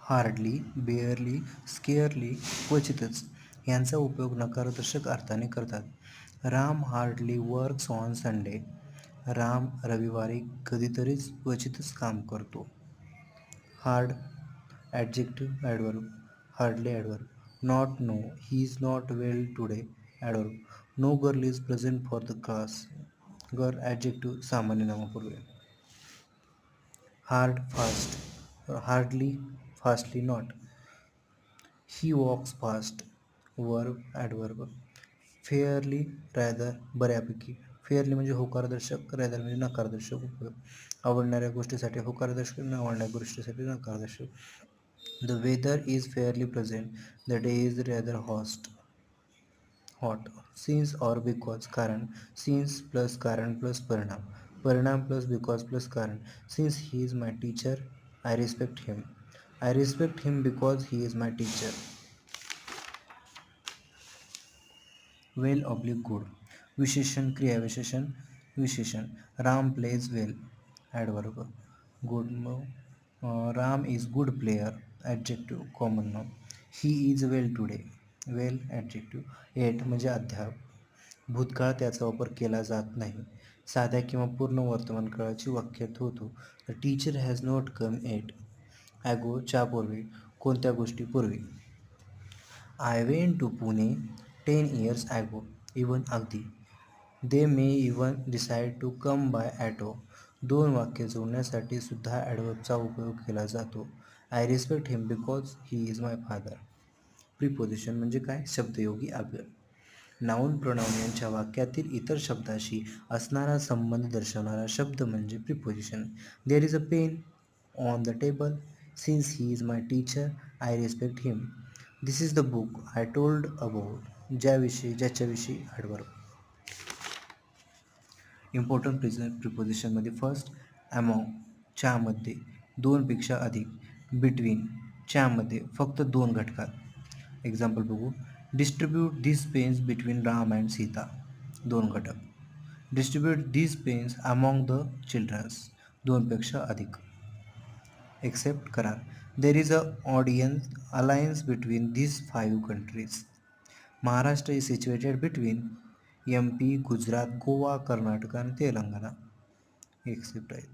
Hardly, barely, स्केअरली, क्वचितच यांचा उपयोग नकारदर्शक अर्थाने करतात. Ram hardly works on Sunday. Ram रविवारी कधीतरीच क्वचितच काम करतो. Hard adjective adverb, hardly adverb. Not no, he is not well today adverb. No girl is present for the class. Girl adjective सामान्य नामापूर्वी. Hard fast, hardly, fastly not. He walks fast, verb adverb. Fairly, rather, बऱ्यापैकी. Fairly म्हणजे होकारदर्शक, rather म्हणजे नकारदर्शक उपयोग. आवडणाऱ्या गोष्टीसाठी होकारदर्शक, न आवडणाऱ्या गोष्टीसाठी नकारदर्शक. The weather is fairly pleasant. The day is rather hot. Since or because, कारण. सिन्स प्लस कारण प्लस परिणाम. परिणाम प्लस बिकॉज प्लस कारण. Since he is my teacher, I respect him. I respect him because he is my teacher. Well oblique good. विशेषण, क्रियाविशेषण, विशेषण. Ram plays well adverb. Good, Ram is good player adjective common noun. He is well today, well adjective. Eight म्हणजे अद्याप. भूतकाळ त्याचा वापर केला जात नाही. साध्या किंवा पूर्ण वर्तमान काळाची वाक्यात होतो. The teacher has not come yet. Ago च्या पूर्वी, कोणत्या गोष्टीपूर्वी. I went to Pune 10 years ago. Even अगदी. They may even decide to come by auto. दोन वाक्य जोडण्यासाठी सुद्धा ॲडवर्बचा उपयोग केला जातो. I respect him because he is my father. Preposition म्हणजे काय? शब्दयोगी अव्यय. नाऊन प्रोनाऊन यांच्या वाक्यातील इतर शब्दाशी असणारा संबंध दर्शवणारा शब्द म्हणजे preposition. There is a pen on the table. Since he is my teacher, I respect him. This is the book I told about. ज्याच्याविषयी ॲडवर्ब. इम्पॉर्टंट प्रिपोजिशनमध्ये फर्स्ट, अमॉंग च्यामध्ये, दोनपेक्षा अधिक. बिटवीन च्यामध्ये फक्त दोन घटकात. एक्झाम्पल बघू. Distribute these pens between Ram and Sita, दोन घटक. Distribute these pens among the childrens, दोनपेक्षा अधिक. एक्सेप्ट करार. There is a audience alliance between these 5 countries. Maharashtra is situated between MP, Gujarat, Goa, Karnataka आणि तेलंगणा. एक्सेप्ट आहे.